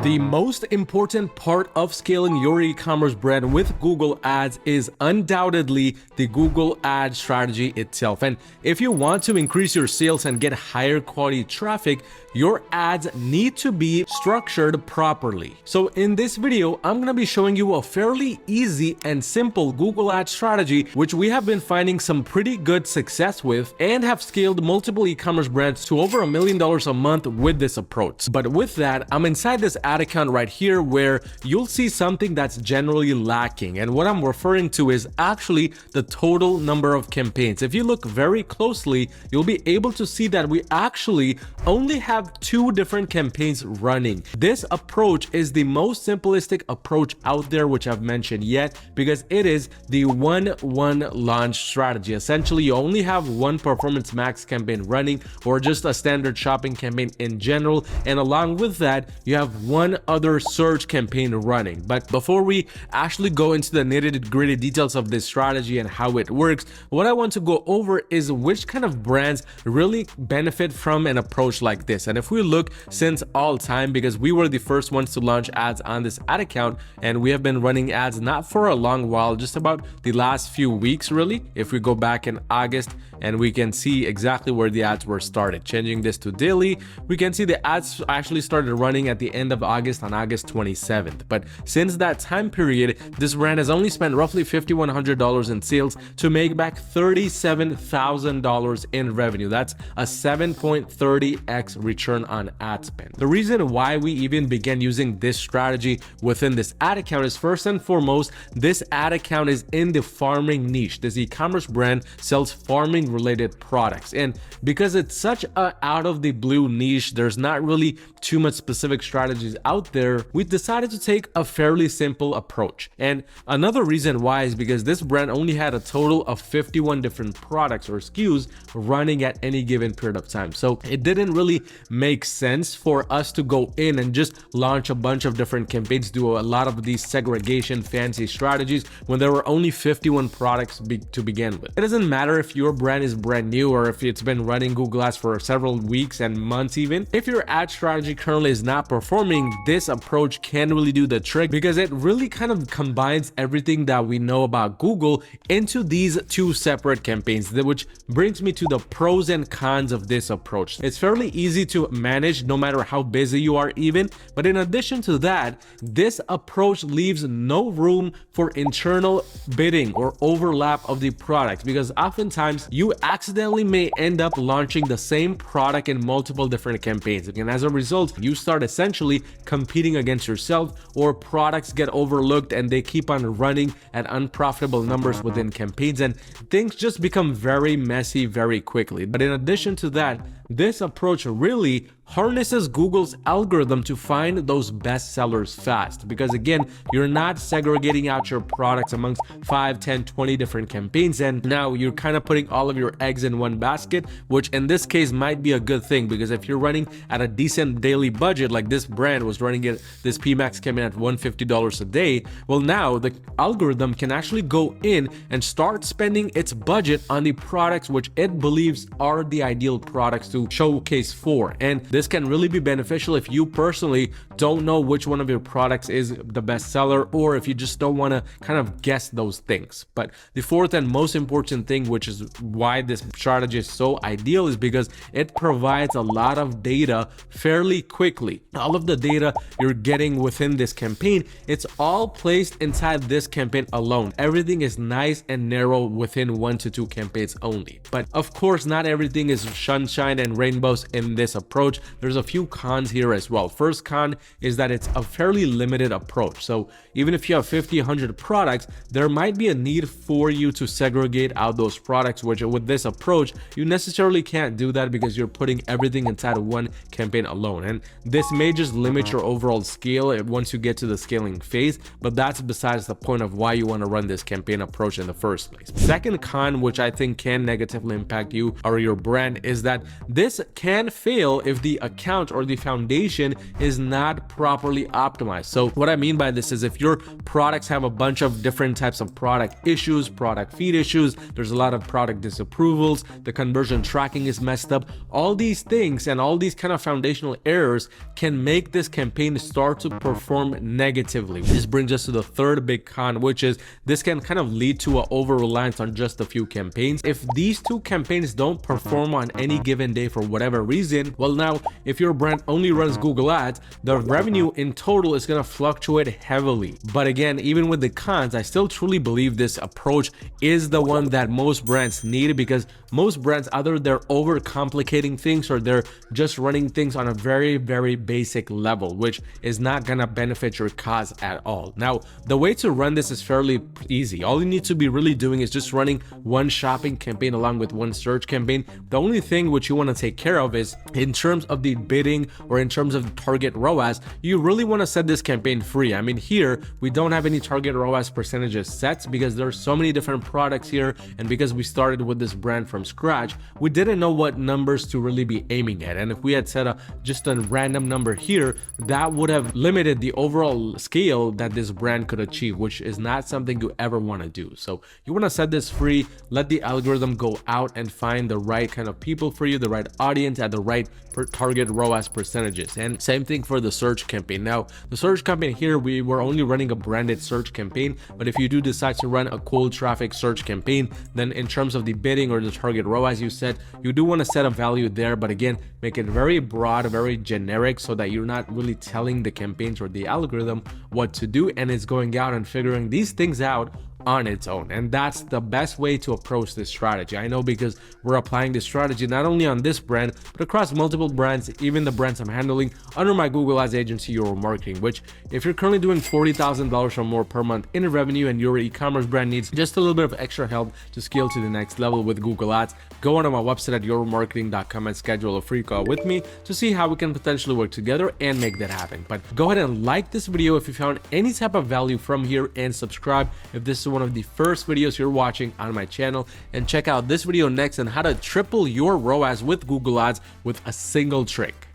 The most important part of scaling your e-commerce brand with Google Ads is undoubtedly the Google Ad strategy itself. And if you want to increase your sales and get higher quality traffic, your ads need to be structured properly. So in this video, I'm going to be showing you a fairly easy and simple Google Ad strategy, which we have been finding some pretty good success with and have scaled multiple e-commerce brands to over $1 million a month with this approach. But with that, I'm inside this ad account right here where you'll see something that's generally lacking. And what I'm referring to is actually the total number of campaigns. If you look very closely, you'll be able to see that we actually only have 2 different campaigns running. This approach is the most simplistic approach out there, which I've mentioned yet, because it is the 1-1 launch strategy. Essentially, you only have one Performance Max campaign running or just a standard shopping campaign in general. And along with that, you have one other search campaign running. But before we actually go into the nitty-gritty details of this strategy and how it works, what I want to go over is which kind of brands really benefit from an approach like this. And if we look since all time, because we were the first ones to launch ads on this ad account, and we have been running ads not for a long while, just about the last few weeks really. If we go back in August and we can see exactly where the ads were started. Changing this to daily, we can see the ads actually started running at the end of August on August 27th. But since that time period, this brand has only spent roughly $5,100 in sales to make back $37,000 in revenue. That's a 7.30x return on ad spend. The reason why we even began using this strategy within this ad account is first and foremost, this ad account is in the farming niche. This e-commerce brand sells farming related products. And because it's such a out of the blue niche, there's not really too much specific strategies out there, we decided to take a fairly simple approach. And another reason why is because this brand only had a total of 51 different products or SKUs running at any given period of time. So it didn't really make sense for us to go in and just launch a bunch of different campaigns, do a lot of these segregation fancy strategies when there were only 51 products to begin with. It doesn't matter if your brand is brand new or if it's been running Google Ads for several weeks and months even. If your ad strategy currently is not performing, this approach can really do the trick because it really kind of combines everything that we know about Google into these 2 separate campaigns, which brings me to the pros and cons of this approach. It's fairly easy to manage no matter how busy you are even, but in addition to that, this approach leaves no room for internal bidding or overlap of the products, because oftentimes you accidentally may end up launching the same product in multiple different campaigns, and as a result you start essentially competing against yourself, or products get overlooked and they keep on running at unprofitable numbers within campaigns, and things just become very messy very quickly. But in addition to that, this approach really harnesses Google's algorithm to find those best sellers fast, because again, you're not segregating out your products amongst 5, 10, 20 different campaigns, and now you're kind of putting all of your eggs in one basket, which in this case might be a good thing, because if you're running at a decent daily budget, like this brand was running it, this PMax campaign at $150 a day, well now the algorithm can actually go in and start spending its budget on the products which it believes are the ideal products to showcase for. And this can really be beneficial if you personally don't know which one of your products is the best seller, or if you just don't want to kind of guess those things. But the fourth and most important thing, which is why this strategy is so ideal, is because it provides a lot of data fairly quickly. All of the data you're getting within this campaign, it's all placed inside this campaign alone. Everything is nice and narrow within 1 to 2 campaigns only. But of course, not everything is sunshine and rainbows in this approach. There's a few cons here as well. First con is that it's a fairly limited approach. So even if you have 50, 100 products, there might be a need for you to segregate out those products, which with this approach, you necessarily can't do that because you're putting everything inside of one campaign alone. And this may just limit your overall scale once you get to the scaling phase, but that's besides the point of why you want to run this campaign approach in the first place. Second con, which I think can negatively impact you or your brand, is that this can fail if the account or the foundation is not properly optimized. So what I mean by this is if your products have a bunch of different types of product issues, product feed issues, there's a lot of product disapprovals, the conversion tracking is messed up, all these things and all these kind of foundational errors can make this campaign start to perform negatively. This brings us to the third big con, which is this can kind of lead to an over-reliance on just a few campaigns. If these two campaigns don't perform on any given day for whatever reason, well, now if your brand only runs Google Ads, the revenue in total is going to fluctuate heavily. But again, even with the cons, I still truly believe this approach is the one that most brands need, because most brands, either they're overcomplicating things or they're just running things on a very, very basic level, which is not gonna benefit your cause at all. Now, the way to run this is fairly easy. All you need to be really doing is just running one shopping campaign along with one search campaign. The only thing which you want to take care of is in terms of the bidding or in terms of target ROAS, you really want to set this campaign free. I mean, here we don't have any target ROAS percentages set because there's so many different products here, and because we started with this brand from scratch, we didn't know what numbers to really be aiming at. And if we had set just a random number here, that would have limited the overall scale that this brand could achieve, which is not something you ever want to do. So you want to set this free, let the algorithm go out and find the right kind of people for you, the right audience at the right target ROAS percentages. And same thing for the search campaign. Now, the search campaign here, we were only running a branded search campaign, but if you do decide to run a cold traffic search campaign, then in terms of the bidding or the target ROAS you set, you do want to set a value there, but again, make it very broad, very generic, so that you're not really telling the campaigns or the algorithm what to do, and it's going out and figuring these things out on its own. And that's the best way to approach this strategy. I know, because we're applying this strategy not only on this brand, but across multiple brands, even the brands I'm handling under my Google Ads agency, Your Marketing, which if you're currently doing $40,000 or more per month in revenue and your e-commerce brand needs just a little bit of extra help to scale to the next level with Google Ads, go onto my website at yourmarketing.com and schedule a free call with me to see how we can potentially work together and make that happen. But go ahead and like this video if you found any type of value from here, and subscribe if this is one of the first videos you're watching on my channel, and check out this video next on how to triple your ROAS with Google Ads with a single trick.